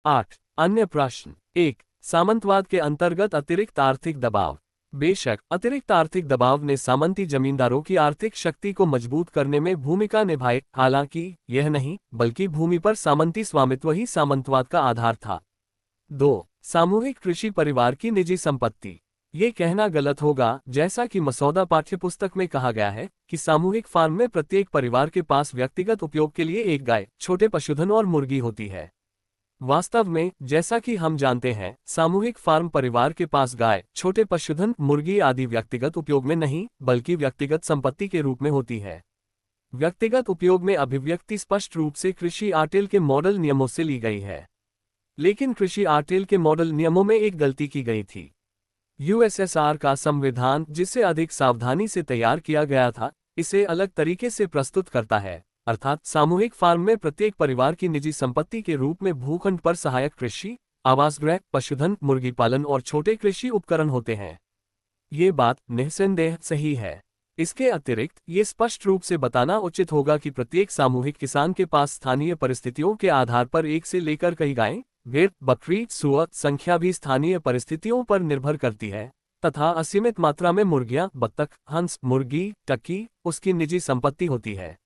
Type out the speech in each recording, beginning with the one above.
8। अन्य प्रश्न। 1। सामंतवाद के अंतर्गत अतिरिक्त आर्थिक दबाव। बेशक अतिरिक्त आर्थिक दबाव ने सामंती जमींदारों की आर्थिक शक्ति को मजबूत करने में भूमिका निभाई, हालांकि यह नहीं बल्कि भूमि पर सामंती स्वामित्व ही सामंतवाद का आधार था। 2। सामूहिक कृषि परिवार की निजी संपत्ति। ये कहना गलत होगा, जैसा कि मसौदा पाठ्यपुस्तक में कहा गया है कि सामूहिक फार्म में प्रत्येक परिवार के पास व्यक्तिगत उपयोग के लिए एक गाय, छोटे पशुधन और मुर्गी होती है। वास्तव में जैसा कि हम जानते हैं, सामूहिक फार्म परिवार के पास गाय, छोटे पशुधन, मुर्गी आदि व्यक्तिगत उपयोग में नहीं बल्कि व्यक्तिगत संपत्ति के रूप में होती है। व्यक्तिगत उपयोग में अभिव्यक्ति स्पष्ट रूप से कृषि आर्टेल के मॉडल नियमों से ली गई है, लेकिन कृषि आर्टेल के मॉडल नियमों में एक गलती की गई थी। यूएसएसआर का संविधान, जिसे अधिक सावधानी से तैयार किया गया था, इसे अलग तरीके से प्रस्तुत करता है, अर्थात सामूहिक फार्म में प्रत्येक परिवार की निजी संपत्ति के रूप में भूखंड पर सहायक कृषि, आवासगृह, पशुधन, मुर्गी पालन और छोटे कृषि उपकरण होते हैं। ये बात निस्संदेह सही है। इसके अतिरिक्त ये स्पष्ट रूप से बताना उचित होगा कि प्रत्येक सामूहिक किसान के पास स्थानीय परिस्थितियों के आधार पर एक से लेकर कई गायें, भेड़, बकरी, सूअर, संख्या भी स्थानीय परिस्थितियों पर निर्भर करती है, तथा असीमित मात्रा में मुर्गियां, बत्तख, हंस, मुर्गी, टर्की उसकी निजी संपत्ति होती है।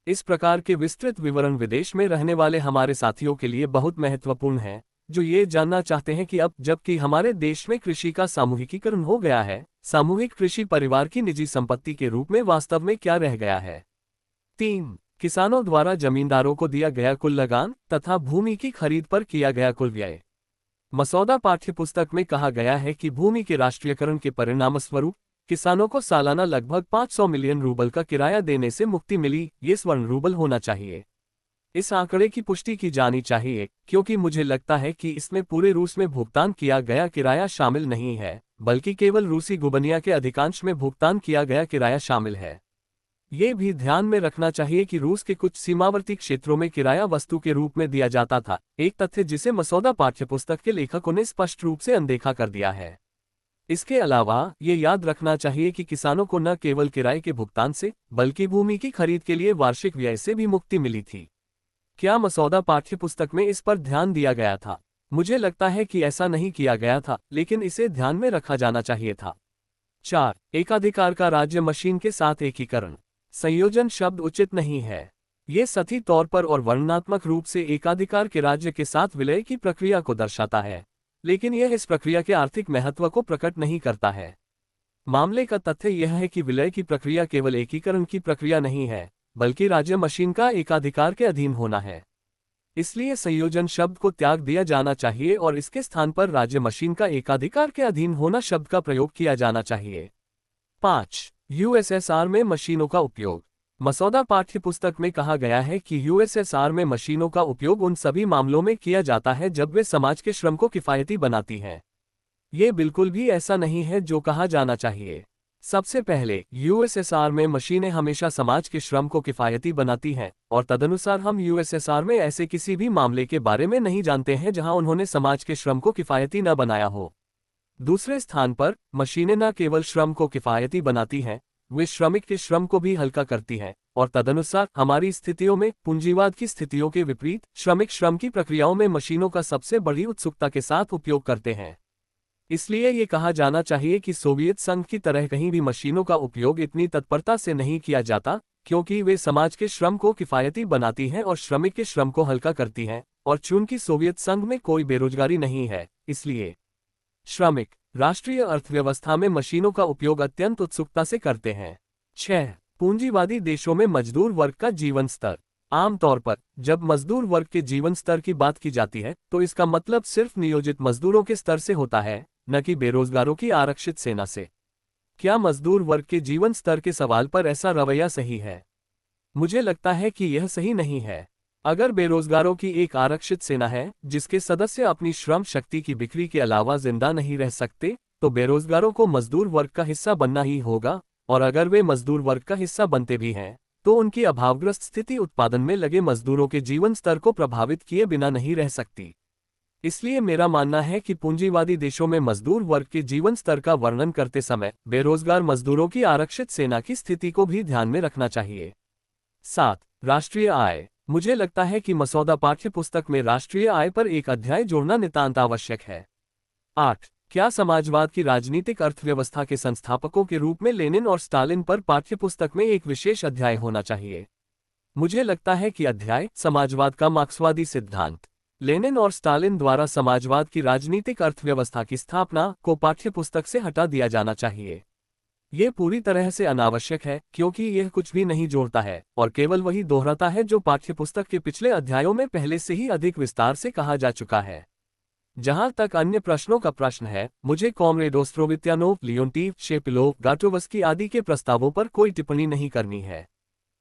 इस प्रकार के विस्तृत विवरण विदेश में रहने वाले हमारे साथियों के लिए बहुत महत्वपूर्ण है, जो ये जानना चाहते हैं कि अब जबकि हमारे देश में कृषि का सामूहिकीकरण हो गया है, सामूहिक कृषि परिवार की निजी संपत्ति के रूप में वास्तव में क्या रह गया है। 3। किसानों द्वारा जमींदारों को दिया गया कुल लगान तथा भूमि की खरीद पर किया गया कुल व्यय। मसौदा पाठ्यपुस्तक में कहा गया है कि भूमि के राष्ट्रीयकरण के परिणामस्वरूप किसानों को सालाना लगभग 500 मिलियन रूबल का किराया देने से मुक्ति मिली। ये स्वर्ण रूबल होना चाहिए। इस आंकड़े की पुष्टि की जानी चाहिए, क्योंकि मुझे लगता है कि इसमें पूरे रूस में भुगतान किया गया किराया शामिल नहीं है, बल्कि केवल रूसी गुबनिया के अधिकांश में भुगतान किया गया किराया शामिल है। ये भी ध्यान में रखना चाहिए कि रूस के कुछ सीमावर्ती क्षेत्रों में किराया वस्तु के रूप में दिया जाता था, एक तथ्य जिसे मसौदा पाठ्यपुस्तक के लेखकों ने स्पष्ट रूप से अनदेखा कर दिया है। इसके अलावा ये याद रखना चाहिए कि किसानों को न केवल किराए के भुगतान से बल्कि भूमि की खरीद के लिए वार्षिक व्यय से भी मुक्ति मिली थी। क्या मसौदा पाठ्यपुस्तक में इस पर ध्यान दिया गया था? मुझे लगता है कि ऐसा नहीं किया गया था, लेकिन इसे ध्यान में रखा जाना चाहिए था। 4। एकाधिकार का राज्य मशीन के साथ एकीकरण। संयोजन शब्द उचित नहीं है। ये सही तौर पर और वर्णनात्मक रूप से एकाधिकार के राज्य के साथ विलय की प्रक्रिया को दर्शाता है, लेकिन यह इस प्रक्रिया के आर्थिक महत्व को प्रकट नहीं करता है। मामले का तथ्य यह है कि विलय की प्रक्रिया केवल एकीकरण की प्रक्रिया नहीं है, बल्कि राज्य मशीन का एकाधिकार के अधीन होना है। इसलिए संयोजन शब्द को त्याग दिया जाना चाहिए और इसके स्थान पर राज्य मशीन का एकाधिकार के अधीन होना शब्द का प्रयोग किया जाना चाहिए। 5। यूएसएसआर में मशीनों का उपयोग। मसौदा पाठ्यपुस्तक में कहा गया है कि यूएसएसआर में मशीनों का उपयोग उन सभी मामलों में किया जाता है जब वे समाज के श्रम को किफायती बनाती हैं। ये बिल्कुल भी ऐसा नहीं है जो कहा जाना चाहिए। सबसे पहले, यूएसएसआर में मशीनें हमेशा समाज के श्रम को किफायती बनाती हैं, और तदनुसार हम यूएसएसआर में ऐसे किसी भी मामले के बारे में नहीं जानते हैं जहां उन्होंने समाज के श्रम को किफायती न बनाया हो। दूसरे स्थान पर, मशीनें न केवल श्रम को किफायती बनाती हैं, वे श्रमिक के श्रम को भी हल्का करती हैं, और तदनुसार हमारी स्थितियों में, पूंजीवाद की स्थितियों के विपरीत, श्रमिक श्रम की प्रक्रियाओं में मशीनों का सबसे बड़ी उत्सुकता के साथ उपयोग करते हैं। इसलिए ये कहा जाना चाहिए कि सोवियत संघ की तरह कहीं भी मशीनों का उपयोग इतनी तत्परता से नहीं किया जाता, क्योंकि वे समाज के श्रम को किफायती बनाती हैं और श्रमिक के श्रम को हल्का करती हैं, और चूंकि सोवियत संघ में कोई बेरोजगारी नहीं है, इसलिए श्रमिक राष्ट्रीय अर्थव्यवस्था में मशीनों का उपयोग अत्यंत उत्सुकता से करते हैं। 6। पूंजीवादी देशों में मजदूर वर्ग का जीवन स्तर। आमतौर पर जब मजदूर वर्ग के जीवन स्तर की बात की जाती है तो इसका मतलब सिर्फ नियोजित मजदूरों के स्तर से होता है, न कि बेरोजगारों की आरक्षित सेना से। क्या मजदूर वर्ग के जीवन स्तर के सवाल पर ऐसा रवैया सही है? मुझे लगता है कि यह सही नहीं है। अगर बेरोजगारों की एक आरक्षित सेना है जिसके सदस्य अपनी श्रम शक्ति की बिक्री के अलावा जिंदा नहीं रह सकते, तो बेरोजगारों को मजदूर वर्ग का हिस्सा बनना ही होगा, और अगर वे मजदूर वर्ग का हिस्सा बनते भी हैं, तो उनकी अभावग्रस्त स्थिति उत्पादन में लगे मजदूरों के जीवन स्तर को प्रभावित किए बिना नहीं रह सकती। इसलिए मेरा मानना है कि पूंजीवादी देशों में मजदूर वर्ग के जीवन स्तर का वर्णन करते समय बेरोजगार मजदूरों की आरक्षित सेना की स्थिति को भी ध्यान में रखना चाहिए। 7। राष्ट्रीय आय। मुझे लगता है कि मसौदा पाठ्यपुस्तक में राष्ट्रीय आय पर एक अध्याय जोड़ना नितांत आवश्यक है। 8. क्या समाजवाद की राजनीतिक अर्थव्यवस्था के संस्थापकों के रूप में लेनिन और स्टालिन पर पाठ्यपुस्तक में एक विशेष अध्याय होना चाहिए? मुझे लगता है कि अध्याय समाजवाद का मार्क्सवादी सिद्धांत, लेनिन और स्टालिन द्वारा समाजवाद की राजनीतिक अर्थव्यवस्था की स्थापना को पाठ्यपुस्तक से हटा दिया जाना चाहिए। ये पूरी तरह से अनावश्यक है क्योंकि यह कुछ भी नहीं जोड़ता है और केवल वही दोहराता है जो पाठ्यपुस्तक के पिछले अध्यायों में पहले से ही अधिक विस्तार से कहा जा चुका है। जहां तक अन्य प्रश्नों का प्रश्न है, मुझे कॉमरेड ओस्ट्रोवित्यानोव, लियोन्टीव, शेपिलोव, गाटोवस्की आदि के प्रस्तावों पर कोई टिप्पणी नहीं करनी है।